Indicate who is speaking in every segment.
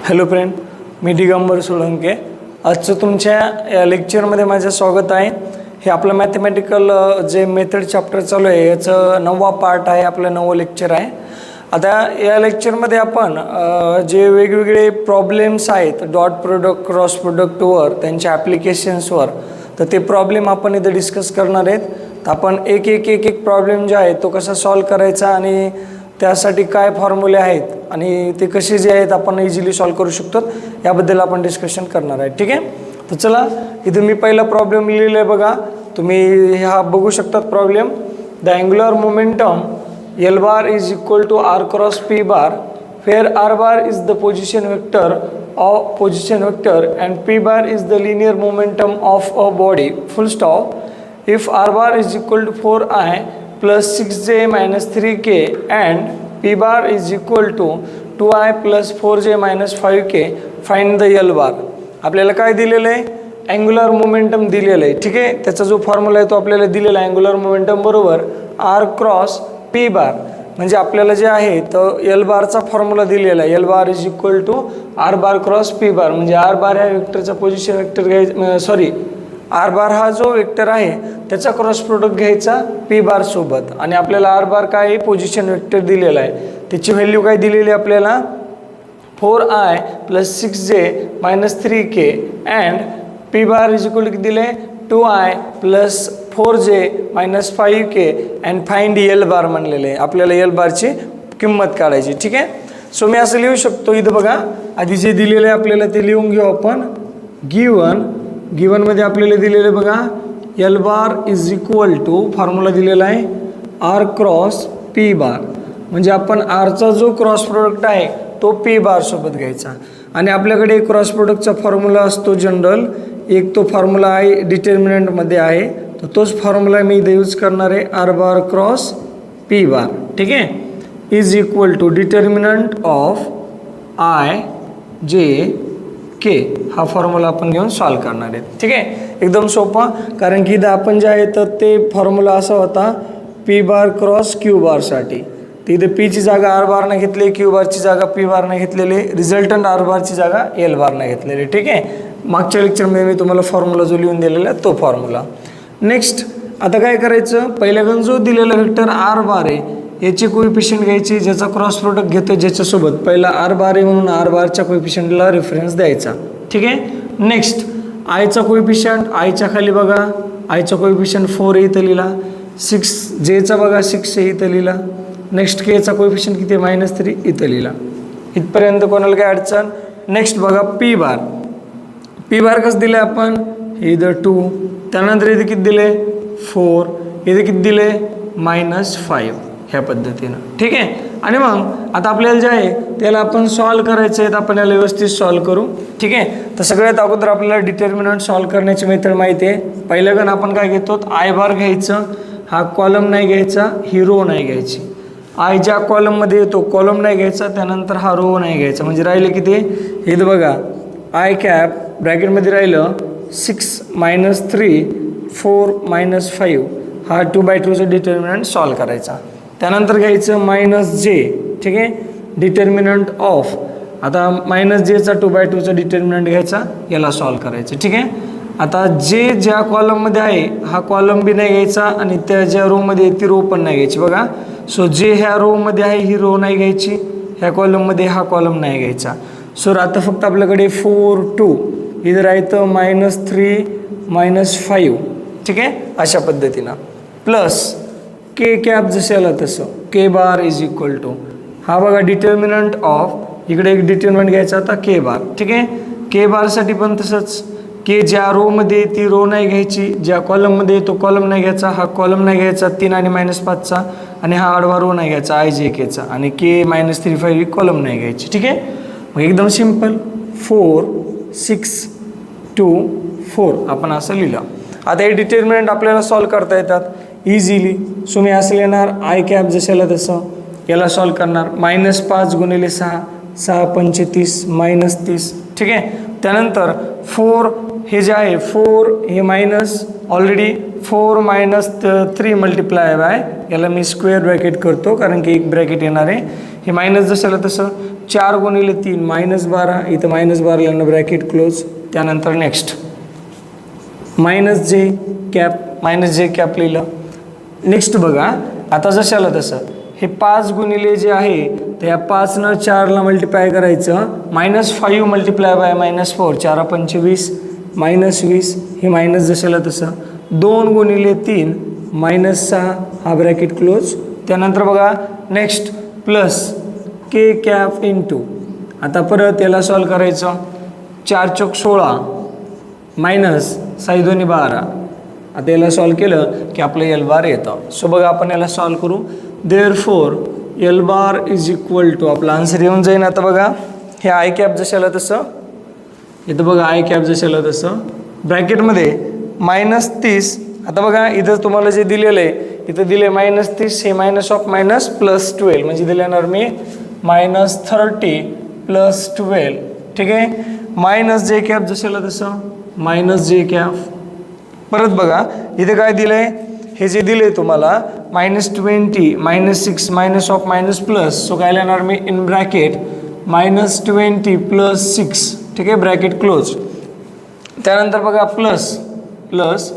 Speaker 1: Hello friend, मी दिगंबर सोळंके. आजचं तुमच्या या लेक्चरमध्ये माझं स्वागत आहे. हे आपलं मॅथमॅटिकल जे मेथड चॅप्टर चालू आहे याचं 9वा पार्ट आहे, आपलं 9वं लेक्चर आहे. आता या लेक्चरमध्ये आपण जे वेगवेगळे प्रॉब्लेम्स आहेत डॉट प्रोडक्ट क्रॉस प्रोडक्टवर त्यांच्या ॲप्लिकेशन्सवर, तर ते प्रॉब्लेम आपण इथं डिस्कस करणार आहेत. तर आपण एक प्रॉब्लेम जो आहे तो कसा सॉल्व करायचा आणि त्यासाठी काय फॉर्म्युले आहेत आणि ते कसे जे आहेत आपण इझिली सॉल्व करू शकतो याबद्दल आपण डिस्कशन करणार आहे. ठीक आहे, तर चला इथे मी पहिला प्रॉब्लेम लिहिलेला आहे बघा. तुम्ही हा बघू शकतात problem. The angular momentum L bar is equal to R cross P bar where R bar is the position vector and P bar is the linear momentum of a body, full stop. If R bar is equal to 4I plus 6j minus 3k and P bar is equal to 2I plus 4j minus 5k, find the L bar. आपल्याला काय दिलेलं आहे? Angular momentum दिलेलं आहे. ठीक आहे, त्याचा जो फॉर्म्युला आहे तो आपल्याला दिलेला आहे. अँग्युलर मोमेंटम बरोबर R क्रॉस P बार, म्हणजे आपल्याला जे आहे तर एल बारचा फॉर्म्युला दिलेला आहे. L bar is equal to R bar cross P bar, म्हणजे आर बार ह्या वेक्टरचा पोझिशन वेक्टर घ्यायचा, आर बार हा जो वेक्टर आहे त्याचा क्रॉस प्रोडक्ट घ्यायचा पी बार सोबत. आणि आपल्याला आर बार काय पोझिशन वेक्टर दिलेला आहे, त्याची व्हॅल्यू काय दिलेली आहे आपल्याला 4I plus 6j minus 3k and P bar is equal to किती दिले 2I plus 4j minus 5k and find L bar म्हणलेले आहे. आपल्याला एल बारची किंमत काढायची. ठीक आहे, सो मी असं लिहू शकतो. इथं बघा आधी जे दिलेलं आहे आपल्याला ते लिहून घेऊ आपण. गिवन मध्ये आपल्याला दिलेलं बघा L bar is equal to formula दिलेला आहे आर क्रॉस पी बार, म्हणजे आपण आरचा जो क्रॉस प्रोडक्ट आहे तो पी बार सोबत घ्यायचा. आणि आपल्याकडे एक क्रॉस प्रोडक्टचा फॉर्म्युला असतो जनरल, एक तो फॉर्म्युला आहे डिटर्मिनंटमध्ये आहे, तर तोच फॉर्म्युला मी इथे यूज करणार आहे R bar cross P bar. ठीक आहे, is equal to determinant of I J K, हा फॉर्म्युला आपण घेऊन सॉल्व करणार आहे. ठीक आहे, एकदम सोपा, कारण की इथं आपण जे आहे तर ते फॉर्म्युला असा होता पी बार क्रॉस क्यू बारसाठी. तर इथे पीची जागा आर बारने घेतली, क्यू बारची जागा पी बारने घेतलेली, रिझल्टंट आर बारची जागा एल बारने घेतलेली. ठीक आहे, मागच्या लेक्चरमध्ये मी तुम्हाला फॉर्म्युला जो लिहून दिलेला आहे तो फॉर्म्युला. नेक्स्ट आता काय करायचं, पहिल्याकडून जो दिलेला वेक्टर आर बार आहे याची कोइफिशियंट घ्यायची, ज्याचा क्रॉस प्रोडक्ट घेतो ज्याच्यासोबत पहिला आर बार आहे म्हणून आर बारच्या कोइफिशियंटला रेफरन्स द्यायचा. ठीक आहे, नेक्स्ट आयचा कोइफिशियंट, आयच्या खाली बघा आयचा कोइफिशियंट 4 इथं लिहिला, 6 जेचा बघा 6 इथं लिहिला, नेक्स्ट केचा कोइफिशियंट किती -3 इथं लिहिला. इथपर्यंत कोणाला काय अडचण. नेक्स्ट बघा पी बार कसं दिलं आपण इथं 2, त्यानंतर इथे किती दिले 4, इथे किती दिले -5 ह्या पद्धतीनं. ठीक आहे, आणि मग आता आपल्याला जे आहे त्याला आपण सॉल्व करायचं आहे, तर आपण याला व्यवस्थित सॉल्व करू. ठीक आहे, तर सगळ्यात अगोदर आपल्याला डिटर्मिनंट सॉल्व करण्याची मेथड माहिती आहे. पहिल्याकडे आपण काय घेतो आय बार घ्यायचं, हा कॉलम नाही घ्यायचा, ही रो नाही घ्यायची. आय ज्या कॉलममध्ये येतो कॉलम नाही घ्यायचा, त्यानंतर हा रो नाही घ्यायचा, म्हणजे राहिले किती इथं बघा आय कॅप ब्रॅकेटमध्ये राहिलं 6 - 3 4 - 5, हा 2/2चं डिटर्मिनंट सॉल्व करायचा. त्यानंतर घ्यायचं -j. ठीक आहे, डिटर्मिनंट ऑफ, आता -jचा 2/2चा डिटर्मिनंट घ्यायचा, याला सॉल्व करायचं. ठीक आहे, आता जे ज्या कॉलममध्ये आहे हा कॉलम बी नाही घ्यायचा आणि त्या ज्या रोमध्ये आहे ती रो पण नाही घ्यायची. बघा सो जे ह्या रोमध्ये आहे ही रो नाही घ्यायची, ह्या कॉलममध्ये हा कॉलम नाही घ्यायचा. सो आता फक्त आपल्याकडे 4 2 इथं राहतं -3 -5. ठीक आहे, अशा पद्धतीनं प्लस के कॅप जसे आला तसं के बार इज इक्वल टू, हा बघा डिटर्मिनंट ऑफ, इकडे एक डिटर्मिनंट घ्यायचा आता के बार. ठीक आहे, के बारसाठी पण तसंच, के ज्या रोमध्ये ती रो नाही घ्यायची, ज्या कॉलममध्ये तो कॉलम नाही घ्यायचा, हा कॉलम नाही घ्यायचा 3 आणि -5चा, आणि हा आडवा रो नाही घ्यायचा आय जे केचा, आणि के -3 5 ही कॉलम नाही घ्यायची. ठीक आहे, मग एकदम सिम्पल 4 6 2 4 आपण असं लिहिलं. आता हे डिटर्मिनंट आपल्याला सॉल्व करता येतात इझिली. सो मी असं लिहिणार आय कॅप जशाला तसं याला सॉल्व करणार -5 × 6 6 पंचे 30 -30. ठीक आहे, त्यानंतर 4 हे जे आहे 4 हे minus already 4 minus 3 multiply by, याला मी स्क्वेअर ब्रॅकेट करतो कारण की एक ब्रॅकेट येणार आहे. हे मायनस जशाला तसं 4 गुणिले 3 -12, इथं -12 ब्रॅकेट क्लोज. त्यानंतर नेक्स्ट मायनस जे कॅप लिहिलं. नेक्स्ट बघा आता जशाला तसं हे 5 गुणिले जे आहे तर या 5नं 4ला मल्टिप्लाय करायचं. -5 मल्टिप्लाय बाय -4, 4 पंचे 20, -20. हे मायनस जशाला तसं. 2 गुणिले 3 -6, हा ब्रॅकेट क्लोज. त्यानंतर बघा next plus K cap into, आता परत याला सॉल्व करायचं. 4 चौक 16 मायनस 6 दोन्ही 12. आता याला सॉल्व केलं की आपलं एल बार येतं. सो बघा आपण याला सॉल्व करू. Therefore L bar is equal to, आपला आन्सर येऊन जाईल. आता बघा हे आय कॅप जशाला तसं, इथं बघा आय कॅप जशाला तसं ब्रॅकेटमध्ये -30. आता बघा इथं तुम्हाला जे दिलेलं आहे इथं दिले -30, हे मायनस ऑफ मायनस प्लस 12, म्हणजे दिले येणार मी -30 प्लस 12. ठीक आहे. मायनस जे कॅप जशाला तसं जे कॅप. परत बघा इथे काय दिलं आहे, हे जे दिले तुम्हाला -20 -6 minus of minus plus, so काय लिहिणार मी इन ब्रॅकेट -20 प्लस 6. ठीक आहे, ब्रॅकेट क्लोज. त्यानंतर बघा प्लस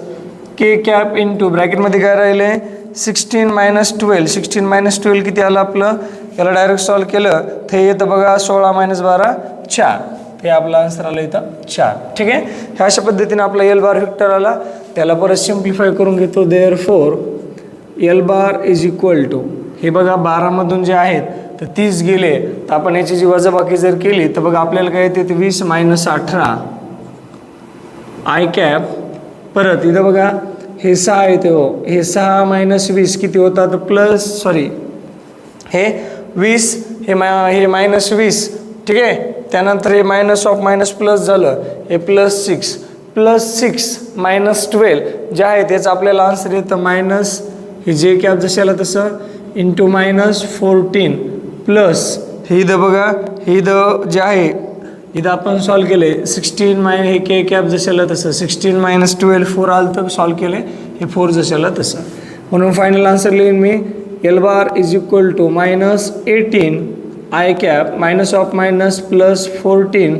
Speaker 1: के कॅप इंटू, ब्रॅकेटमध्ये काय राहिले 16 - 12. 16 - 12 किती आलं आपलं, याला डायरेक्ट सॉल्व केलं तर येतं बघा 16 - 12 4. हे आपला आन्सर आलं इथं 4. ठीक आहे. ह्या अशा पद्धतीने आपला एल बार व्हेक्टर आला. त्याला परत सिम्प्लिफाय करून घेतो. Therefore L bar is equal to, हे बघा 12मधून जे आहेत तर 30 गेले तर आपण याची जी वजाबाकी जर केली तर बघा आपल्याला काय येते ते 20 - 18 आय कॅप. परत इथं बघा हे 6 येते हो, हे 6 - 20 किती होतात प्लस, सॉरी हे 20, हे -20. ठीक आहे. त्यानंतर हे मायनस ऑफ मायनस प्लस झालं, हे +6 -12 जे आहे त्याचं आपल्याला आन्सर येतं मायनस, हे जे कॅप जशाला तसं इंटू -14 प्लस हे इथं बघा, हे इथं जे आहे इथं आपण सॉल्व केले 16 हे के कॅप जशाला तसं 16 - 12 4 आलं तर सॉल्व केले, हे 4 जशाला तसं. म्हणून फायनल आन्सर लिहिन मी L bar is equal to -18 I cap minus of minus plus 14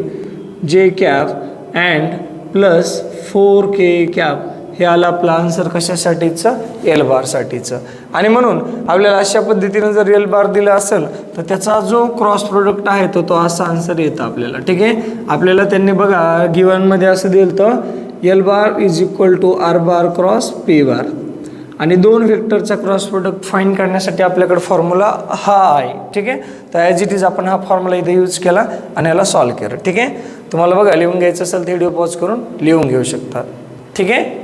Speaker 1: J cap and plus 4 K cap. हे आलं आपलं आन्सर कशासाठीचं, एल बारसाठीचं. आणि म्हणून आपल्याला अशा पद्धतीनं जर एल बार दिला असेल तर त्याचा जो क्रॉस प्रोडक्ट आहे तो असा आन्सर येतं आपल्याला. ठीक आहे. आपल्याला त्यांनी बघा गिवनमध्ये असं दिलं तर L bar is equal to R bar cross P bar, आणि दोन व्हेक्टरचा क्रॉस प्रोडक्ट फाईंड करण्यासाठी आपल्याकडे फॉर्म्युला हा आहे. ठीक आहे. तर ॲज इट इज आपण हा फॉर्म्युला इथे यूज केला आणि याला सॉल्व केलं. ठीक आहे. तुम्हाला बघा लिहून घ्यायचं असेल तर व्हिडिओ पॉज करून लिहून घेऊ शकता. ठीक आहे.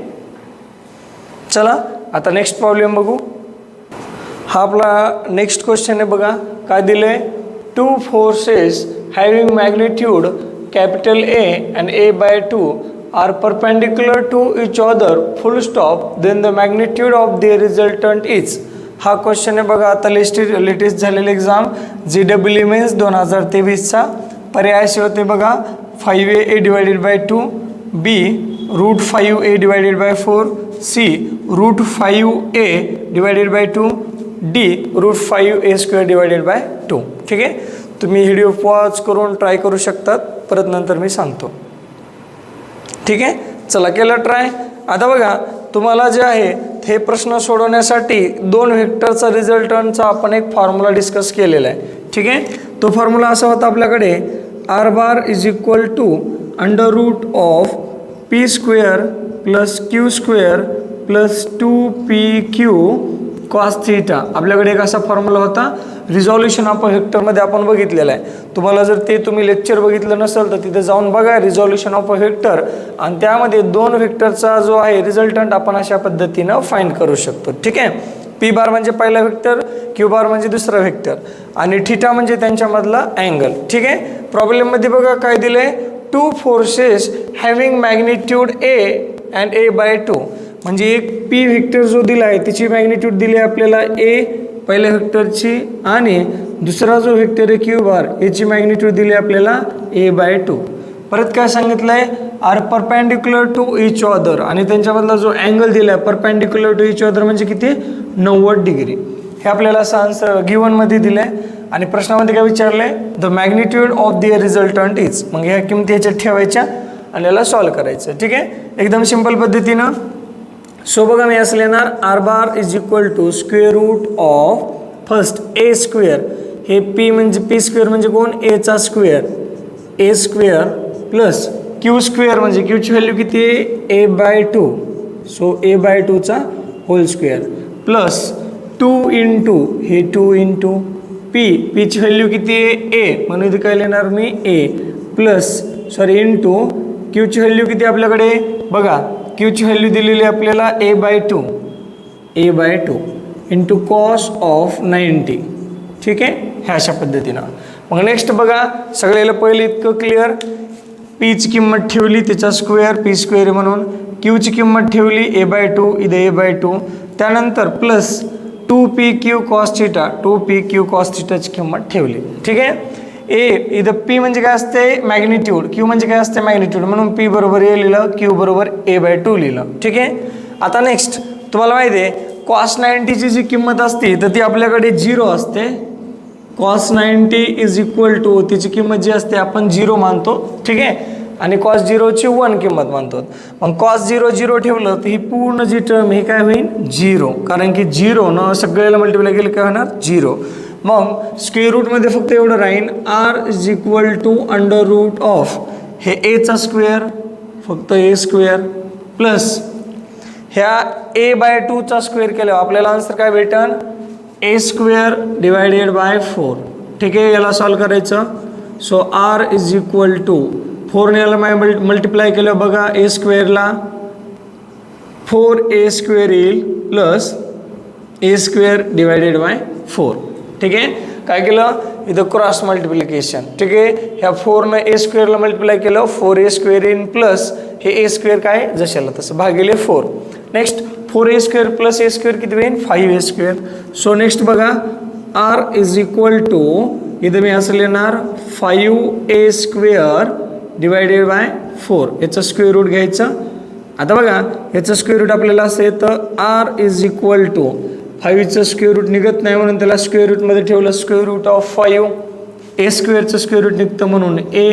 Speaker 1: चला आता नेक्स्ट प्रॉब्लेम बघू. हा आपला नेक्स्ट क्वेश्चन आहे. बघा काय दिलं आहे, 2 forces having magnitude capital A and A/2 are perpendicular to each other full stop, then the magnitude of their resultant is. हा क्वेश्चन आहे बघा. आता लेटेस्ट झालेले एक्झाम JEE मेन्स 2023चा पर्याय असे होते बघा, 5a/2, B √5a/4, C √5a/2, D √5a²/2. ठीक आहे. तुम्ही व्हिडिओ पॉज करून ट्राय करू शकतात, परत नंतर मी सांगतो. ठीक आहे. चला केलं ट्राय. आता बघा तुम्हाला जे आहे हे प्रश्न सोडवण्यासाठी दोन व्हेक्टरचा रिझल्टंटचा आपण एक फॉर्म्युला डिस्कस केलेला आहे. ठीक आहे. तो फॉर्म्युला असा होता आपल्याकडे, R bar is equal to √p² + q² + 2pq cos θ. आपल्याकडे एक असा फॉर्म्युला होता. रिझॉल्युशन ऑफ व्हेक्टरमध्ये आपण बघितलेलं आहे. तुम्हाला जर ते तुम्ही लेक्चर बघितलं नसेल तर तिथे जाऊन बघा रिझॉल्युशन ऑफ व्हेक्टर, आणि त्यामध्ये दोन व्हेक्टरचा जो आहे रिझल्टंट आपण अशा पद्धतीनं फाइंड करू शकतो. ठीक आहे. पी बार म्हणजे पहिला व्हेक्टर, क्यू बार म्हणजे दुसरा व्हेक्टर, आणि थीटा म्हणजे त्यांच्यामधला अँगल. ठीक आहे. प्रॉब्लेममध्ये बघा काय दिलं आहे, 2 forces having magnitude A and A/2, म्हणजे एक पी व्हेक्टर जो दिला आहे त्याची मॅग्निट्यूड दिली आहे आपल्याला ए पहिल्या व्हेक्टरची, आणि दुसरा जो व्हेक्टर आहे क्यू बार याची मॅग्निट्यूड दिली आपल्याला A/2. परत काय सांगितलं आहे, are perpendicular to each other, आणि त्यांच्यामधला जो अँगल दिला आहे परपेंडिक्युलर टू इच अदर म्हणजे किती, 90 डिग्री. हे आपल्याला असं आन्सर गिवनमध्ये दिलं आहे. आणि प्रश्नामध्ये काय विचारलं आहे, the magnitude of the resultant is. मग ह्या किमती ह्याच्यात ठेवायच्या आणि याला सॉल्व करायचं. ठीक आहे, एकदम सिंपल पद्धतीनं. सो बघा मी असं लिहिणार, R bar is equal to square root of first A square, हे पी म्हणजे पी स्क्वेअर म्हणजे कोण, एचा square, A square plus Q square म्हणजे क्यूची व्हॅल्यू किती आहे, a/2, सो a/2चा होल स्क्वेअर प्लस 2 इंटू हे 2 इंटू पीची व्हॅल्यू किती आहे ए, म्हणून इथे काय लिहिणार मी ए प्लस सॉरी इंटू क्यूची व्हॅल्यू किती आपल्याकडे बघा, क्यूची व्हॅल्यू दिलेली आपल्याला a/2 इंटू कॉस ऑफ 90. ठीक आहे, ह्या अशा पद्धतीनं. मग नेक्स्ट बघा, सगळ्याला पहिले इतकं क्लिअर, पीची किंमत ठेवली त्याचा स्क्वेअर पी स्क्वेअर म्हणून, क्यूची किंमत ठेवली a/2 इथे a/2, त्यानंतर plus 2pq cos theta 2pq cos थीटाची किंमत ठेवली. ठीक आहे, ए इथं पी म्हणजे काय असते मॅग्निट्यूड, क्यू म्हणजे काय असते मॅग्निट्यूड, म्हणून पी बरोबर ए लिहिलं, क्यू बरोबर a/2 लिहिलं. ठीक आहे, आता नेक्स्ट तुम्हाला माहिती आहे cos 90ची जी किंमत असते तर ती आपल्याकडे 0 असते. cos 90 इज इक्वल टू तिची किंमत जी असते आपण 0 मानतो. ठीक आहे, आणि cos 0ची 1 किंमत मानतो. मग cos 0 ठेवलं तर ही पूर्ण जी टर्म ही काय होईल 0, कारण की 0 न सगळ्याला मल्टिप्लाय केलं काय होणार 0. मग स्क्वेअर रूटमध्ये फक्त एवढं राहील, R is equal to under root of हे एचा स्क्वेअर फक्त ए स्क्वेअर प्लस ह्या a/2चा स्क्वेअर केल्यावर आपल्याला आन्सर काय भेटन, ए स्क्वेअर डिवायडेड बाय 4. ठीक आहे, याला सॉल्व करायचं. So R is equal to 4ने याला मल्टिप्लाय केलं बघा, ए स्क्वेअरला 4a स्क्वेअर येईल plus A square divided by 4. ठीक आहे, काय केलं इथं क्रॉस मल्टिप्लिकेशन. ठीक आहे, ह्या 4ने ए स्क्वेअरला मल्टिप्लाय केलं, 4a स्क्वेअर येईल प्लस हे ए स्क्वेअर काय जशाला तसं भागिले 4. Next 4a square plus A square किती होईल 5a स्क्वेअर. सो नेक्स्ट बघा, आर इज इक्वल टू इथं मी असं लिहिणार 5a स्क्वेअर डिवायडेड बाय 4, याचं स्क्वेअर रूट घ्यायचं. आता बघा याचं स्क्वेअर रूट आपल्याला असं येतं, आर इज इक्वल टू 5चं स्क्वेअर रूट निघत नाही म्हणून त्याला स्क्वेअर रूटमध्ये ठेवलं, स्क्वेअर रूट ऑफ 5, ए स्क्वेअरचं स्क्वेअर रूट निघतं म्हणून ए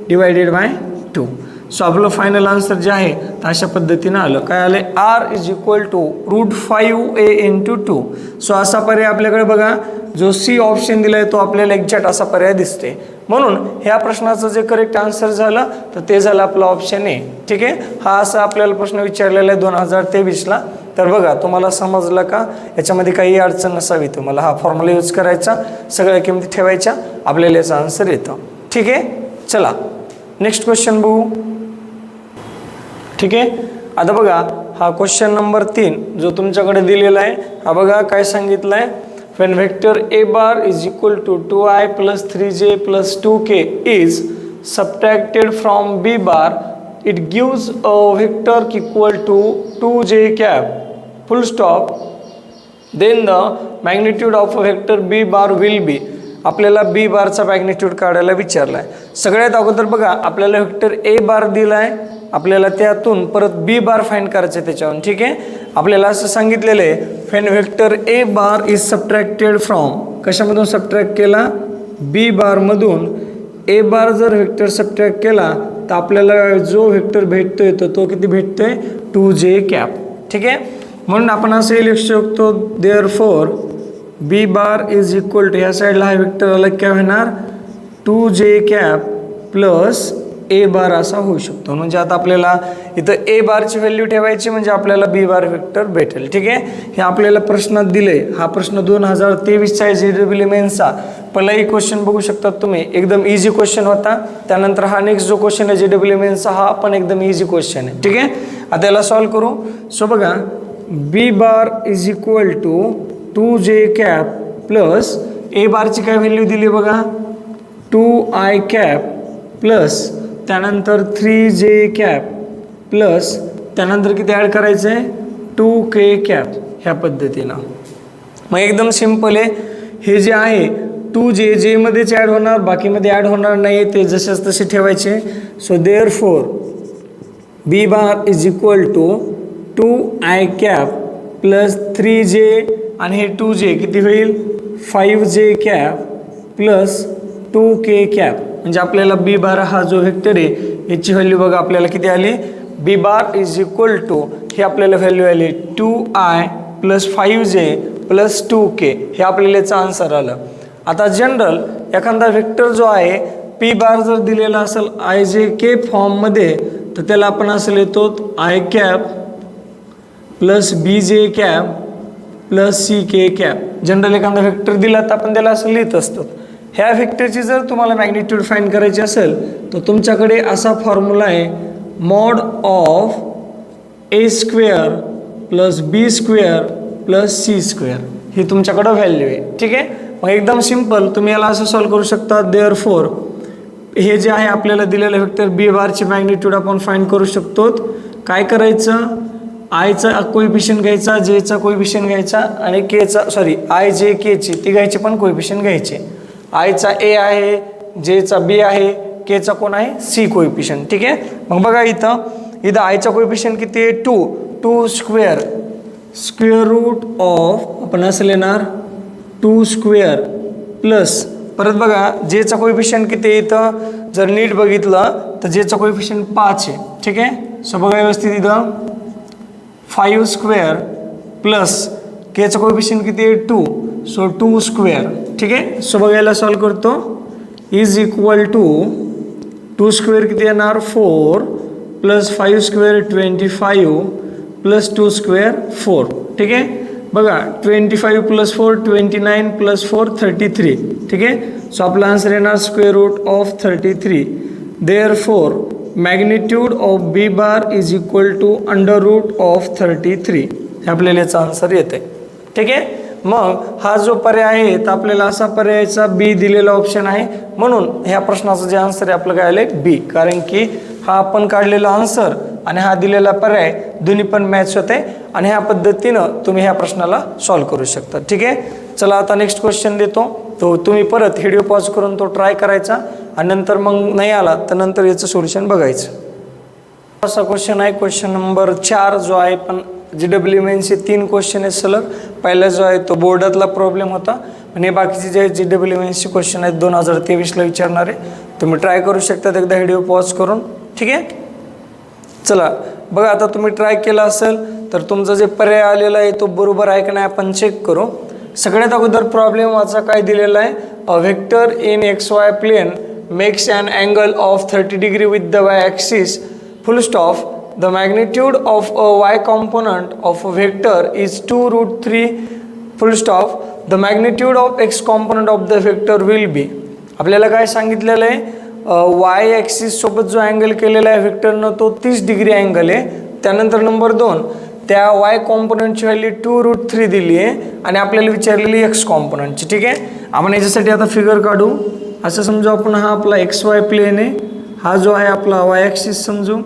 Speaker 1: डिवायडेड बाय 2. सो आपलं फायनल आन्सर जे आहे तर अशा पद्धतीनं आलं. काय आलं, R is equal to √5a into 2. So असा पर्याय आपल्याकडे बघा, जो सी ऑप्शन दिला आहे तो आपल्याला एक्झॅक्ट असा पर्याय दिसते. म्हणून ह्या प्रश्नाचं जे करेक्ट आन्सर झालं तर ते झालं आपलं ऑप्शन ए. ठीक आहे, हा असा आपल्याला प्रश्न विचारलेला आहे 2023ला. तर बघा तुम्हाला समजलं का, याच्यामध्ये काही अडचण नसावी, तुम्हाला हा फॉर्म्युला यूज करायचा, सगळ्या किमती ठेवायच्या, आपल्याला याचा आन्सर येतं. ठीक आहे, चला नेक्स्ट क्वेश्चन बघू. ठीक आहे, आता बघा हा क्वेश्चन नंबर 3 जो तुमच्याकडे दिलेला आहे, हा बघा काय सांगितलं आहे, when vector a bar is equal to 2i plus 3j plus 2k is subtracted from b bar, it gives a vector equal to 2j cap full stop, then the magnitude of a vector b bar will be. आपल्याला बी बारचा magnitude काढायला विचारला आहे. सगळ्यात अगोदर बघा आपल्याला vector A बार दिला आहे, आपल्याला त्यातून परत बी बार फाइंड करायचं आहे त्याच्यावरून. ठीक आहे, आपल्याला असं सांगितलेलं आहे when vector A bar is subtracted from, कशामधून सबट्रॅक्ट केला बी बारमधून. ए बार जर वेक्टर सबट्रॅक्ट केला तर आपल्याला जो वेक्टर भेटतोय तो किती भेटतोय 2j कॅप. ठीक आहे, म्हणून आपण असं लिहू शकतो therefore B bar is equal to, ह्या साईडला हा वेक्टर अलग काय होणार 2j कॅप प्लस ए बार असा होऊ शकतो. म्हणजे आता आपल्याला इथं ए बारची व्हॅल्यू ठेवायची म्हणजे आपल्याला बी बार वेक्टर भेटेल. ठीक आहे, हे आपल्याला प्रश्नात दिले. हा प्रश्न 2023चा आहे JEE मेन्सचा. पहिलाही क्वेश्चन बघू शकतात तुम्ही, एकदम इझी क्वेश्चन होता. त्यानंतर हा नेक्स्ट जो क्वेश्चन आहे JEE मेन्सचा, हा पण एकदम इझी क्वेश्चन आहे. ठीक आहे, आता याला सॉल्व करू. सो बघा B bar is equal to 2j cap plus A बारची काय व्हॅल्यू दिली बघा 2i कॅप प्लस त्यानंतर 3j कॅप प्लस त्यानंतर किती ॲड करायचं आहे 2k कॅप, ह्या पद्धतीनं. मग एकदम सिम्पल आहे. हे जे आहे 2j जेमध्येच ॲड होणार, बाकीमध्ये ॲड होणार नाही, ते जसेच तसे ठेवायचे. So therefore B bar is equal to 2i cap plus 3j आणि हे 2j किती होईल 5j cap plus 2k cap. म्हणजे आपल्याला बी बार हा जो व्हेक्टर आहे याची व्हॅल्यू बघा आपल्याला किती आली. B bar is equal to हे आपल्याला व्हॅल्यू आली 2i plus 5j plus 2k, हे आपल्याला याचं आन्सर आलं. आता जनरल एखादा व्हेक्टर जो आहे पी बार जर दिलेला असेल ijk फॉर्ममध्ये तर त्याला आपण असं लिहितो i cap plus bj cap plus ck cap. General एखादा व्हेक्टर दिला तर आपण त्याला असं लिहित असतो. ह्या व्हेक्टरची जर तुम्हाला मॅग्निट्यूड फाइंड करायची असेल तर तुमच्याकडे असा फॉर्म्युला आहे mod of a square plus B square plus C square, ही तुमच्याकडं व्हॅल्यू आहे. ठीक आहे, मग एकदम सिम्पल तुम्ही याला असं सॉल्व करू शकता. देअरफोर हे जे आहे आपल्याला दिलेलं व्हेक्टर बी बारची मॅग्निट्यूड आपण फाइंड करू शकतो. काय करायचं, आयचा कोइफिशियंट घ्यायचा, जेचा कोइफिशियंट घ्यायचा आणि केचा आय जे केची ती घ्यायची पण कोइफिशियंट घ्यायचे. आयचा ए आहे, जेचा बी आहे, केचा कोण आहे सी कोइफिशियंट. ठीक आहे, मग बघा इथं आयचा कोइफिशियंट किती आहे 2 स्क्वेअर स्क्वेअर रूट ऑफ आपण असं लिहिणार 2 स्क्वेअर प्लस परत बघा जेचा कोइफिशियंट किती आहे इथं जर नीट बघितलं तर जेचा कोइफिशियंट 5 आहे. ठीक आहे, सो बघा व्यवस्थित इथं 5 स्क्वेअर प्लस केचा कोइफिशियंट किती आहे 2, सो 2 स्क्वेअर. ठीक आहे, सो बघायला सॉल्व करतो इज इक्वल टू 2 स्क्वेअर किती येणार 4 प्लस 5 स्क्वेअर 25 प्लस 2 स्क्वेअर 4. ठीक आहे, बघा 25 प्लस 4 29 प्लस 4 33. ठीक आहे, सो आपला आन्सर येणार square root of 33. Therefore magnitude of B bar is equal to under root of 33, हे आपल्याला याचा आन्सर येते. ठीक आहे, मग हा जो पर्याय आहे तर आपल्याला असा पर्यायाचा बी दिलेला ऑप्शन आहे, म्हणून ह्या प्रश्नाचं जे आन्सर आहे आपलं काय आलं बी, कारण की हा आपण काढलेला आन्सर आणि हा दिलेला पर्याय दोन्ही पण मॅच होते आणि ह्या पद्धतीनं तुम्ही ह्या प्रश्नाला सॉल्व करू शकता. ठीक आहे, चला आता नेक्स्ट क्वेश्चन देतो, तो तुम्ही परत व्हिडिओ पॉज करून तो ट्राय करायचा आणि नंतर मग नाही आला तर नंतर याचं सोल्युशन बघायचं. असा क्वेश्चन आहे क्वेश्चन नंबर 4 जो आहे पण GWMNचे 3 क्वेश्चन आहेत सलग. पहिला जो आहे तो बोर्डातला प्रॉब्लेम होता आणि बाकीचे जे GWMNचे क्वेश्चन आहेत 2023ला विचारणारे, तुम्ही ट्राय करू शकता एकदा व्हिडिओ पॉज करून. ठीक आहे, चला बघा आता तुम्ही ट्राय केला असेल तर तुमचा जे पर्याय आलेला आहे तो बरोबर आहे का नाही आपण चेक करू. सगळ्यात अगोदर प्रॉब्लेम वाचा काय दिलेला आहे, a vector in XY plane makes an angle of 30 degree with the y axis full stop. The magnitude of a y component of a vector is 2 root 3 full stop. The magnitude of x component of the vector will be. आपल्याला काय सांगितलेलं आहे y axis सोबत जो angle केलेला आहे व्हेक्टरनं तो 30 degree angle आहे. त्यानंतर नंबर 2 त्या y कॉम्पोनंटची व्हॅल्यू 2 रूट 3 दिली आहे आणि आपल्याला विचारलेली x कॉम्पोनंटची. ठीक आहे, आपण याच्यासाठी आता फिगर काढू. असं समजू आपण हा आपला XY प्लेन आहे, हा जो आहे आपला y ॲक्सिस समजू,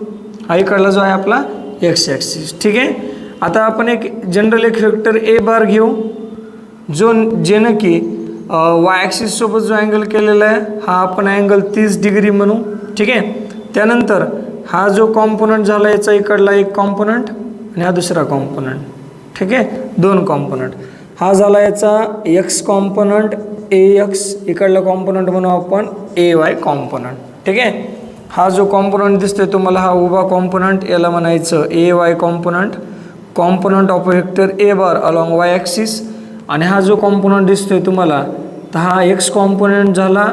Speaker 1: हा इकडला जो आहे आपला एक्स ॲक्सिस. ठीक आहे, आता आपण एक जनरल एक व्हेक्टर ए बार घेऊ जेनं की वाय ॲक्सिस सोबत जो अँगल केलेला आहे हा आपण अँगल 30 डिग्री म्हणू. ठीक आहे, त्यानंतर हा जो कॉम्पोनंट झाला याचा इकडला एक कॉम्पोनंट आणि हा दुसरा कॉम्पोनंट. ठीक आहे, 2 कॉम्पोनंट. हा झाला याचा एक्स कॉम्पोनंट AX, इकडला कॉम्पोनंट म्हणू आपण AY कॉम्पोनंट. ठीक आहे, हा जो कॉम्पोनंट दिसतोय तुम्हाला हा उभा कॉम्पोनंट याला म्हणायचं AY component of vector A bar along Y axis. आणि हा जो कॉम्पोनंट दिसतोय तुम्हाला तर हा एक्स कॉम्पोनंट झाला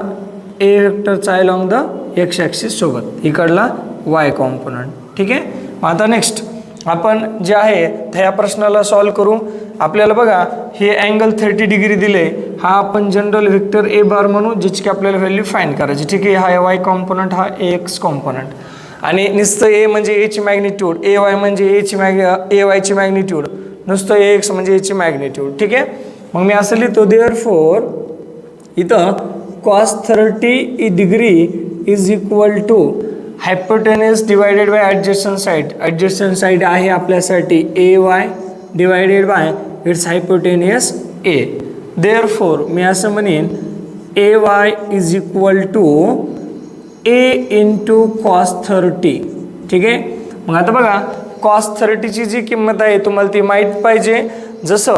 Speaker 1: ए व्हेक्टरचा अलॉंग द एक्स ॲक्सिस सोबत, इकडला वाय कॉम्पोनंट. ठीक आहे, आता नेक्स्ट आपण जे आहे ह्या प्रश्नाला सॉल्व करू. आपल्याला बघा हे अँगल 30 डिग्री दिले, हा आपण जनरल व्हेक्टर ए बार म्हणू ज्याची की आपल्याला व्हॅल्यू फाइंड करायची. ठीक आहे, हा वाय कॉम्पोनंट हा एक्स कॉम्पोनंट आणि नुसतं ए म्हणजे एची मॅग्निट्यूड, AY म्हणजे AYची मॅग्निट्यूड, नुसतं AX म्हणजे एची मॅग्निट्यूड. ठीक आहे, मग मी असं लिहितो देअरफोर इथं cos 30 degree is equal to hypotenuse divided by adjacent side. Adjacent side आहे आपल्यासाठी AY divided by its hypotenuse A. Therefore मी असं म्हणेन AY is equal to A into cos 30. ठीक आहे. मग आता बघा कॉस 30ची जी किंमत आहे तुम्हाला ती माहीत पाहिजे. जसं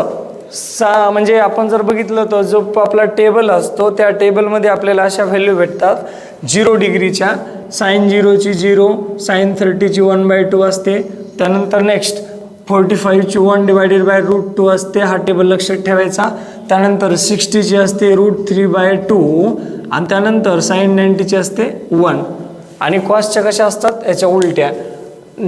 Speaker 1: म्हणजे आपण जर बघितलं तर जो आपला टेबल असतो त्या टेबलमध्ये आपल्याला अशा व्हॅल्यू भेटतात. 0 डिग्रीच्या साइन 0ची 0, साइन 30ची 1/2 असते. त्यानंतर नेक्स्ट 45ची 1/√2 असते. हा टेबल लक्षात ठेवायचा. त्यानंतर 60ची असते √3/2 आणि त्यानंतर साइन 90ची असते 1. आणि कॉसच्या कशा असतात याच्या उलट्या.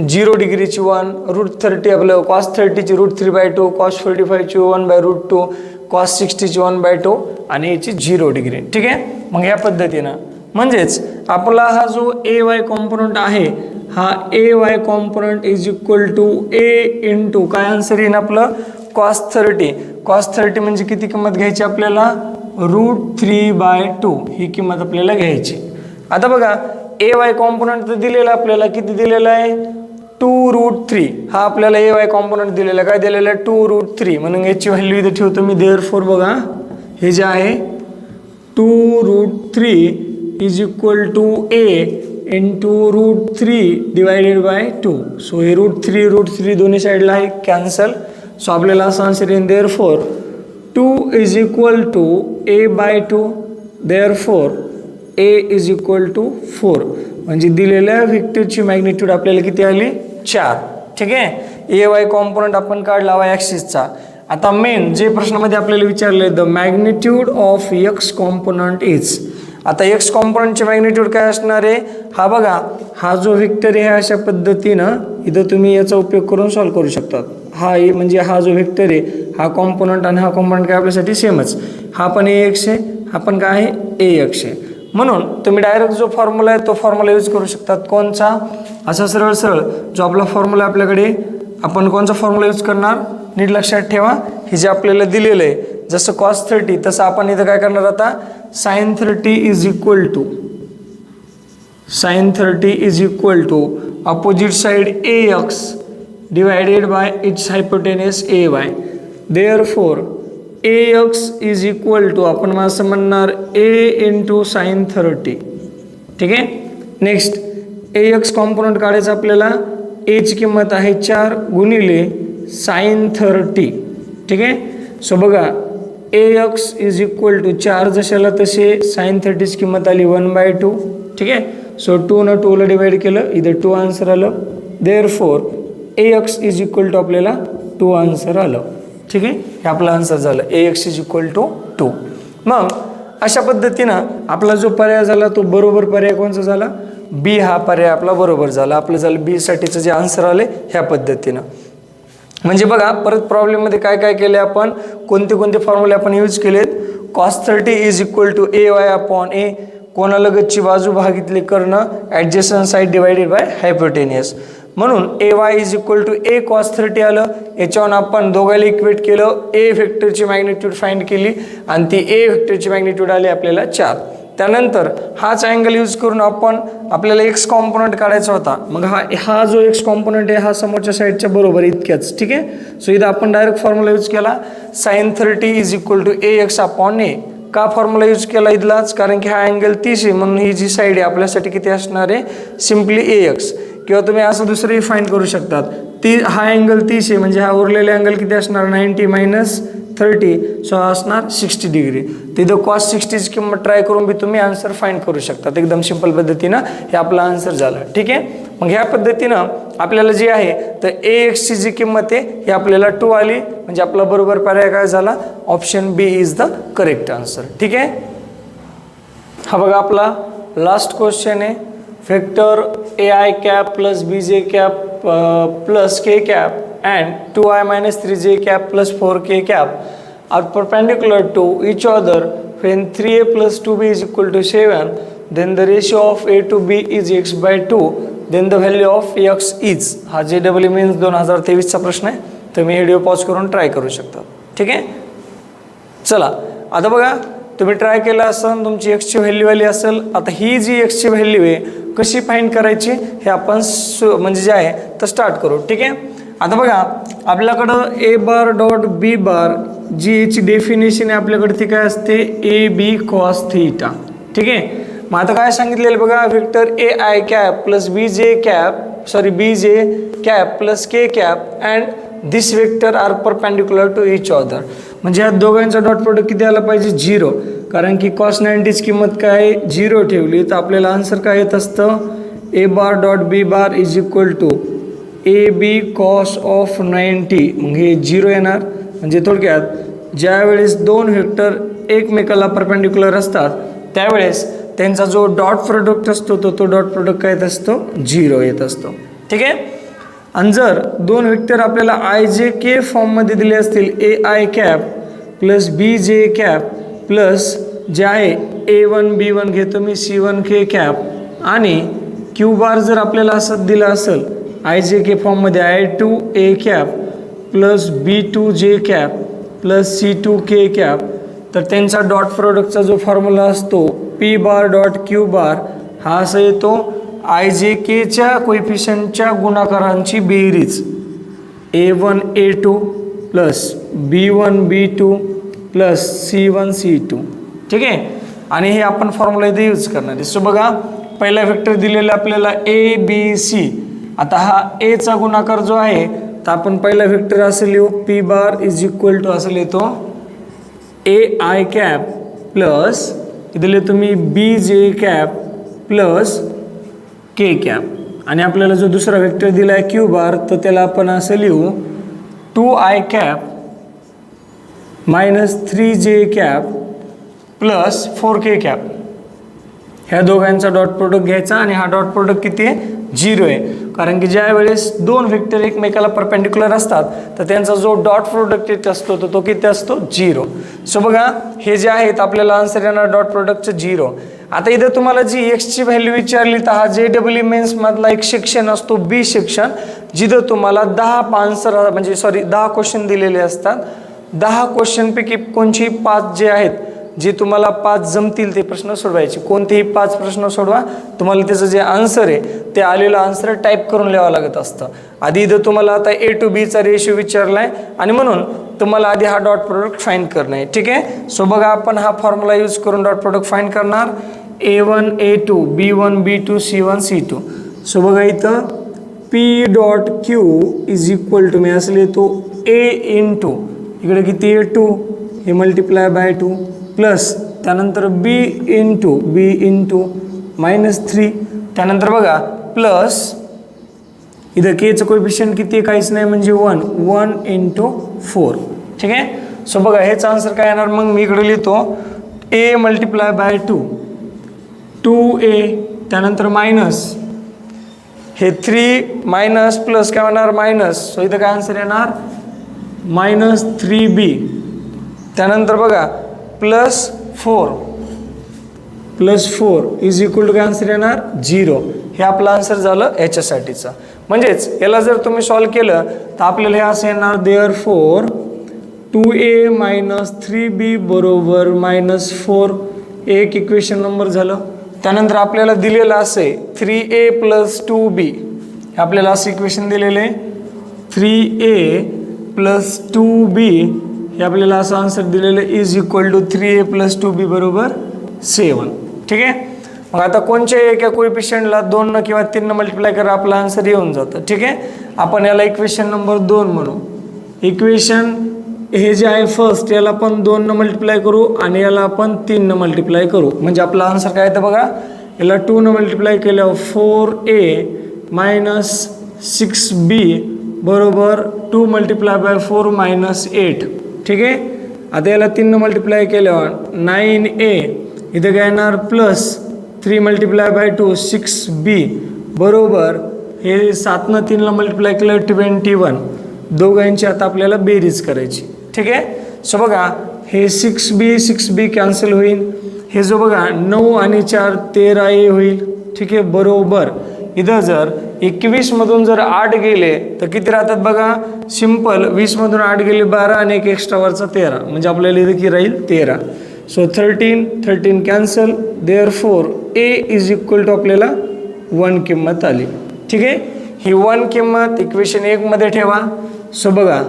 Speaker 1: 0 डिग्रीची 1, √30 आपलं कॉस 30ची √3/2, कॉस 45ची 1/√2, कॉस 60ची 1/2 आणि याची 0 डिग्री. ठीक आहे. मग ह्या पद्धतीनं म्हणजेच आपला हा जो AY कॉम्पोनंट आहे हा AY component is equal to A into काय आन्सर येईन आपलं कॉस 30. कॉस 30 म्हणजे किती किंमत घ्यायची आपल्याला √3/2 ही किंमत आपल्याला घ्यायची. आता बघा AY कॉम्पोनंट तर दिलेला आपल्याला किती दिलेला आहे 2√3. हा आपल्याला AY कॉम्पोनंट दिलेला काय दिलेला आहे 2√3. म्हणून याची व्हॅल्यू इथे ठेवतो मी. देअरफॉर बघा हे जे आहे 2√3 is equal to A into √3/2. So हे √3 दोन्ही साईडला आहे कॅन्सल. सो आपल्याला असं आन्सर येईल therefore 2 is equal to A/2. Therefore A is equal to 4. म्हणजे दिलेल्या व्हेक्टरची मॅग्निट्यूड आपल्याला किती आली 4. ठीक आहे. AY कॉम्पोनंट आपण काढला y ॲक्सिसचा. आता मेन जे प्रश्नामध्ये आपल्याला विचारले the magnitude of x component is. आता x कॉम्पोनंटची मॅग्निट्यूड काय असणार आहे. हा बघा हा जो व्हेक्टर आहे अशा पद्धतीनं इथं तुम्ही याचा उपयोग करून सॉल्व्ह करू शकतात. हा म्हणजे हा जो व्हेक्टर आहे हा कॉम्पोनंट आणि हा कॉम्पोनंट काय आपल्यासाठी सेमच. हा पण AX आहे, हा पण काय आहे AX आहे. म्हणून तुम्ही डायरेक्ट जो फॉर्म्युला आहे तो फॉर्म्युला यूज करू शकतात. कोणचा असा सरळ सरळ जो आपला फॉर्म्युला आपल्याकडे आपण कोणचा फॉर्म्युला यूज करणार नीट लक्षात ठेवा. हे जे आपल्याला दिलेलं आहे जसं कॉस 30 तसं आपण इथं काय करणार आता sine 30 is equal to sine 30 is equal to opposite side AX divided by its hypotenuse AY. Therefore AX is equal to आपण असं म्हणणार A इंटू साइन 30. ठीक आहे. नेक्स्ट AX कॉम्पोनंट काढायचं आपल्याला. A ची किंमत आहे 4 गुणिले साइन 30. ठीक आहे. सो बघा AX इज इक्वल टू 4 जशाला तसे साइन 30ची किंमत आली 1/2. ठीक आहे. सो 2 न 2ला डिवाइड केलं इथं 2 आन्सर आलं. Therefore AX is equal to आपल्याला 2 आन्सर आलं. ठीक आहे. हे आपलं आन्सर झालं AX इज इक्वल टू 2. मग अशा पद्धतीनं आपला जो पर्याय झाला तो बरोबर पर्याय कोणचा झाला B हा पर्याय आपला बरोबर झाला. आपलं झालं B साठीचं जे आन्सर आले ह्या पद्धतीनं. म्हणजे बघा परत प्रॉब्लेममध्ये काय काय केले आपण कोणते कोणते फॉर्म्युले आपण यूज केलेत. Cos 30 is equal to AY/A. कोणालगतची बाजू भागितली कर्ण adjacent side divided by hypotenuse. म्हणून AY is equal to A cos 30 आलं. याच्यावर आपण दोघांना इक्वेट केलं. A व्हेक्टरची मॅग्निट्यूड फाइंड केली आणि ती A व्हेक्टरची मॅग्निट्यूड आली आपल्याला 4. त्यानंतर हाच अँगल यूज करून आपल्याला एक्स कॉम्पोनंट काढायचा होता. मग हा जो एक्स कॉम्पोनंट आहे हा समोरच्या साईडच्या बरोबर इतक्याच. ठीक आहे. सो इथं आपण डायरेक्ट फॉर्म्युला यूज केला sine 30 is equal to AX/A. का फॉर्म्युला यूज केला इथलाच कारण की हा अँगल 30 आहे म्हणून ही जी साईड आहे आपल्यासाठी किती असणार आहे सिम्पली AX. किंवा तुम्ही असं दुसरंही फाइंड करू शकतात. हा अँगल 30 आहे म्हणजे हा उरलेला अँगल किती असणार 90 - 30. सो हा असणार 60 डिग्री. तिथं कॉस 60ची किंमत ट्राय करून बी तुम्ही आन्सर फाइंड करू शकतात. एकदम सिंपल पद्धतीनं हे आपला आन्सर झालं. ठीक आहे. मग ह्या पद्धतीनं आपल्याला जे आहे तर AXची जी किंमत आहे ही आपल्याला 2 आली. म्हणजे आपला बरोबर पर्याय काय झाला option B is the correct answer. ठीक आहे. हा बघा आपला लास्ट क्वेश्चन आहे. Vector AI cap plus BJ cap plus K cap and 2I minus 3J cap plus 4K cap are perpendicular to each other when 3A plus 2B is equal to 7, then the ratio of A to B is x/2, then the value of x is. हा JEE men's 2023चा प्रश्न आहे. तर मी video pause करून try करू शकता. ठीक आहे. चला आता बघा तुम्ही ट्राय केला असेल तुमची एक्सची व्हॅल्यू आली असेल. आता ही जी एक्सची व्हॅल्यू आहे कशी फाइंड करायची हे आपण म्हणजे जे आहे तर स्टार्ट करू. ठीक आहे. आता बघा आपल्याकडं A बार डॉट B बार जी याची डेफिनेशन आहे आपल्याकडे ती काय असते, ए बी कॉस थीटा. ठीक आहे. मग आता काय सांगितलेलं बघा, vector A I cap plus B J cap plus K cap and this vector are perpendicular to each other. म्हणजे या दोघांचा डॉट प्रोडक्ट किती आला पाहिजे, 0. कारण की कॉस 90ची किंमत काय 0 ठेवली तर आपल्याला आन्सर काय येत असतं, A bar dot B bar is equal to A B cos of 90. मग हे 0 येणार. म्हणजे थोडक्यात ज्यावेळेस दोन वेक्टर एकमेकाला परपेंडिक्युलर असतात त्यावेळेस त्यांचा जो डॉट प्रोडक्ट असतो तो डॉट प्रोडक्ट काय येत असतो, 0 येत असतो. ठीक आहे. आणि जर दोन वेक्टर आपल्याला आय जे के फॉर्ममध्ये दिले असतील, a I cap plus B J cap plus जे आहे A1 B1 घेतो मी C1 के कॅप आणि क्यू बार जर आपल्याला असं दिलं असेल आय जे के फॉर्ममध्ये I2 A cap plus B2 जे कॅप प्लस C2 के कॅप, तर त्यांचा डॉट प्रोडक्टचा जो फॉर्म्युला असतो पी बार डॉट क्यू बार हा असा येतो, आय जे केच्या कोइफिशियंटच्या गुणाकारांची बेरीज A1 A2 plus B1 B2 plus C1 C2. ठीक आहे. आणि हे आपण फॉर्म्युला इथे यूज करणार आहे. सो बघा, पहिला वेक्टर दिलेला आपल्याला ए बी सी. आता हा एचा गुणाकार जो आहे तर आपण पहिला वेक्टर असं लिहू, P bar is equal to असं लिहितो ए आय कॅप प्लस इथे लिहितो मी B J cap plus K cap. आणि आपल्याला जो दुसरा वेक्टर दिला आहे क्यू बार तर त्याला आपण असं लिहू 2i cap minus 3j cap plus 4k cap. ह्या दोघांचा डॉट प्रोडक्ट घ्यायचा आणि हा डॉट प्रोडक्ट किती आहे, 0 आहे. कारण की ज्या वेळेस दोन वेक्टर एकमेकाला परपेंडिक्युलर असतात तर त्यांचा जो डॉट प्रोडक्ट येत असतो तो किती असतो, 0. सो बघा, हे जे आहेत आपल्याला आन्सर येणार डॉट प्रोडक्टचं 0. आता इथं तुम्हाला जी एक्सची व्हॅल्यू विचारली तर हा JEE मेन्समधला एक सेक्शन असतो बी सेक्शन, जिथं तुम्हाला 10 क्वेश्चन दिलेले असतात. 10 क्वेश्चनपैकी कोणची 5 जे आहेत जे तुम्हाला 5 जमतील ते प्रश्न सोडवायचे. कोणतेही 5 प्रश्न सोडवा, तुम्हाला त्याचं जे आन्सर आहे ते आलेलं आन्सर टाईप करून लिहावं लागत असतं. आधी इथं तुम्हाला आता A to B चा रेशो विचारला आहे आणि म्हणून तुम्हाला आधी हा डॉट प्रोडक्ट फाइंड करणं आहे. ठीक आहे. सो बघा, आपण हा फॉर्म्युला यूज करून डॉट प्रोडक्ट फाइंड करणार. A1 A2 B1 B2 C1 C2. So बघा, इथं P dot Q is equal to मी असं लिहितो A इंटू इकडे किती आहे 2, हे मल्टिप्लाय बाय 2 प्लस त्यानंतर B इंटू मायनस 3. त्यानंतर बघा प्लस इथं केचं कोएफिशियंट किती आहे, काहीच नाही म्हणजे 1 इंटू 4. ठीक आहे. सो बघा, हेच आन्सर काय येणार. मग मी इकडे लिहितो A मल्टिप्लाय बाय 2A त्यानंतर मायनस हे 3 मायनस प्लस काय होणार मायनस. सो इथं काय आन्सर येणार मायनस 3B. त्यानंतर बघा प्लस 4 इज इक्वल टू काय आन्सर येणार 0. हे आपलं आन्सर झालं ह्याच्यासाठीचं. म्हणजेच याला जर तुम्ही सॉल्व केलं तर आपल्याला हे असं येणार देअरफॉर 2A मायनस 3B बरोबर मायनस 4. एक इक्वेशन नंबर झालं. त्यानंतर आपल्याला दिलेलं असे 3A प्लस 2B. हे आपल्याला असं इक्वेशन दिलेलं आहे 3A प्लस 2B. हे आपल्याला असं आन्सर दिलेलं is equal to 3A plus 2B बरोबर 7. ठीक आहे. मग आता कोणत्या एका कोएफिशियंटला 2 किंवा 3 मल्टिप्लाय करा आपला आन्सर येऊन जातं. ठीक आहे. आपण याला इक्वेशन नंबर 2 म्हणू. इक्वेशन हे जे आहे फर्स्ट याला आपण 2 मल्टिप्लाय करू आणि याला आपण 3 मल्टिप्लाय करू. म्हणजे आपला आन्सर काय येतं बघा, याला 2 मल्टिप्लाय केल्यावर 4A मायनस 6B बरोबर 2 मल्टिप्लाय बाय 4 मायनस 8. ठीक आहे. आता याला 3 मल्टिप्लाय केल्यावर 9A इथे काय येणार प्लस 3 मल्टिप्लाय बाय 2 6B बरोबर हे 7 3 मल्टिप्लाय केलं 21. दोघांची आता आपल्याला बेरीज करायची. ठीक आहे. सो बघा, हे 6B कॅन्सल होईल. हे जो बघा 9 आणि 4 13A होईल. ठीक आहे. बरोबर इथं जर 21 मधून जर 8 गेले तर किती राहतात बघा, सिंपल 20 मधून 8 गेले 12 आणि एक एक्स्ट्रावरचा 13 म्हणजे आपल्याला इथं किती राहील 13. So 13 cancel. Therefore A is equal to आपल्याला 1 किंमत आली. ठीक आहे. ही 1 किंमत इक्वेशन 1 मध्ये ठेवा. सो बघा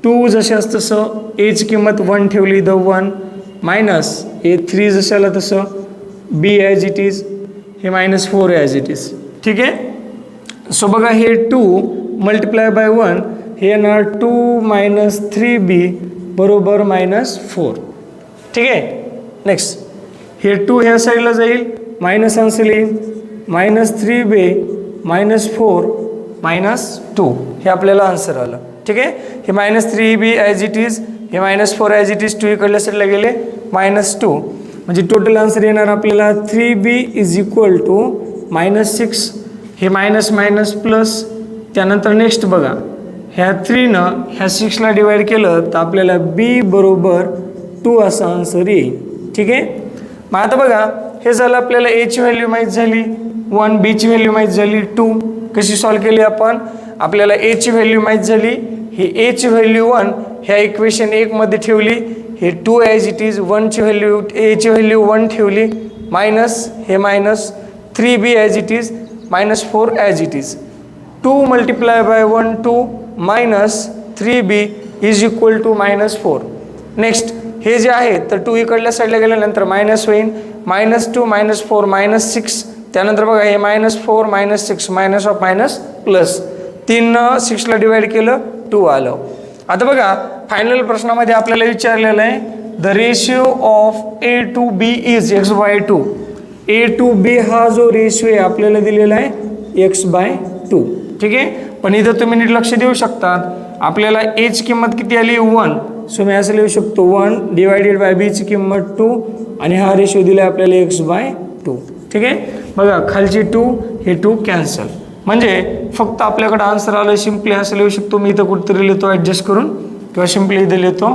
Speaker 1: 2 जशास तसं एची किंमत 1 ठेवली द 1 मायनस हे 3 जशाला तसं बी ॲज इट इज हे -4 ॲज इट इज. ठीक आहे. सो बघा हे 2 मल्टिप्लाय बाय 1 हे येणार 2 - 3b बरोबर -4. ठीक आहे. नेक्स्ट हे 2 ह्या साईडला जाईल मायनस आन्सर येईल -3b -4 -2 हे आपल्याला आन्सर आलं. ठीक आहे. हे -3b ॲज इट इज हे -4 ॲज इट इज 2 इकडल्या साईडला गेले -2 म्हणजे टोटल आन्सर येणार आपल्याला 3b = -6. हे मायनस मायनस प्लस त्यानंतर नेक्स्ट बघा ह्या 3नं ह्या 6ला डिवाइड केलं तर आपल्याला b बरोबर 2 असा आन्सर येईल. ठीक आहे. मग आता बघा हे झालं आपल्याला aची व्हॅल्यू माहीत झाली 1 बीची व्हॅल्यू माहीत झाली 2. कशी सॉल्व केली आपण आपल्याला aची व्हॅल्यू माहीत झाली ही aची व्हॅल्यू 1 ह्या इक्वेशन 1 मध्ये ठेवली हे 2 ॲज इट इज 1ची व्हॅल्यू aची व्हॅल्यू 1 ठेवली मायनस हे minus 3b as it is -4 as it is 2 multiply by 1 2 minus 3b = -4. Next हे जे आहे तर 2 इकडल्या साईडला गेल्यानंतर मायनस होईल -2 -4 -6 त्यानंतर बघा हे -4 -6 मायनस ऑफ मायनस प्लस 3नं 6ला डिवाइड केलं 2 आलं. आता बघा फायनल प्रश्नामध्ये आपल्याला विचारलेलं आहे the ratio of a to b is x/2. a to b हा जो रेशिओ आहे आपल्याला दिलेला आहे x/2. ठीक आहे. पण इथं तुम्ही नीट लक्ष देऊ शकतात आपल्याला aची किंमत किती आली 1 सो मी असं लिहू शकतो 1 डिवायडेड बाय बीची किंमत 2 आणि हा रेशिओ दिला आहे आपल्याला x/2. ठीक आहे. बघा खालची 2 हे 2 कॅन्सल म्हणजे फक्त आपल्याकडे आन्सर आलं सिम्पली असं लिहू शकतो मी इथं कुठेतरी लिहितो ॲडजस्ट करून किंवा सिम्पली इथं लिहितो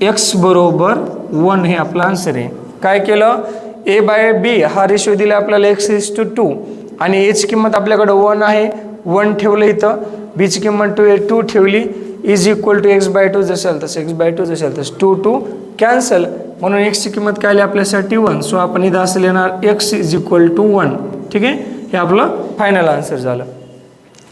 Speaker 1: x बरोबर 1 हे आपलं आन्सर आहे. काय केलं a/b हा रेशिओ दिला आपल्याला x/2 आणि एची किंमत आपल्याकडे 1 आहे 1 ठेवलं इथं बीची किंमत 2 ठेवली = x/2 जसेल तसं x/2 जसेल तसं 2 कॅन्सल म्हणून एक्सची किंमत काय आली आपल्यासाठी 1 सो आपण इथं असं लिहिणार x = 1. ठीक आहे. हे आपलं फायनल आन्सर झालं.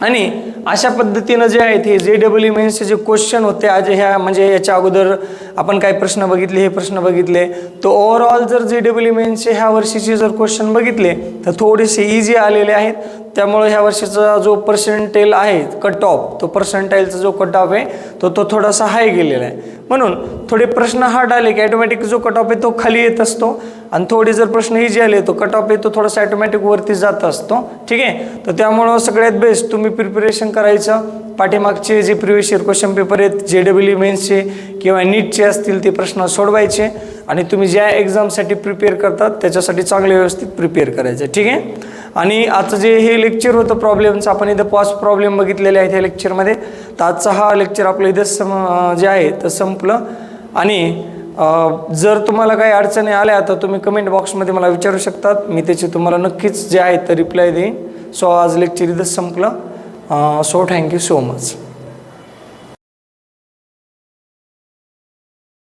Speaker 1: आणि अशा पद्धतीनं जे आहेत हे JEE मेन्सचे जे क्वेश्चन होते आज ह्या म्हणजे याच्या अगोदर आपण काय प्रश्न बघितले हे प्रश्न बघितले तो ओव्हरऑल जर JEE मेन्सचे ह्या वर्षीचे जर क्वेश्चन बघितले तर थोडेसे इझी आलेले आहेत. त्यामुळे ह्या वर्षीचा जो पर्सेंटेल आहे कट ऑफ तो पर्सेंटाईलचा जो कट ऑफ आहे तो थोडासा हाय गेलेला आहे. म्हणून थोडे प्रश्न हार्ड आले की ॲटोमॅटिक जो कट ऑफ आहे तो खाली येत असतो आणि थोडे जर प्रश्न इझी आले तो कट ऑफ आहे तो थोडासा ॲटोमॅटिक वरती जात असतो. ठीक आहे. तर त्यामुळं सगळ्यात बेस्ट तुम्ही प्रिपरेशन करायचं पाठीमागचे जे प्रिव्हियस इयर क्वेश्चन पेपर आहेत JEE मेन्सचे किंवा नीटचे असतील ते प्रश्न सोडवायचे आणि तुम्ही ज्या एक्झामसाठी प्रिपेअर करतात त्याच्यासाठी चांगले व्यवस्थित प्रिपेअर करायचं. ठीक आहे. आणि आजचं जे हे लेक्चर होतं प्रॉब्लेमचं आपण इथं 5 प्रॉब्लेम बघितलेले आहेत या लेक्चरमध्ये. तर आजचा हा लेक्चर आपलं इथं जे आहे तर संपलं. आणि जर तुम्हाला काही अडचणी आल्या तर तुम्ही कमेंट बॉक्समध्ये मला विचारू शकतात मी त्याचे तुम्हाला नक्कीच जे आहे तर रिप्लाय देईन. सो आज लेक्चर इथंच संपलं. So thank you so much.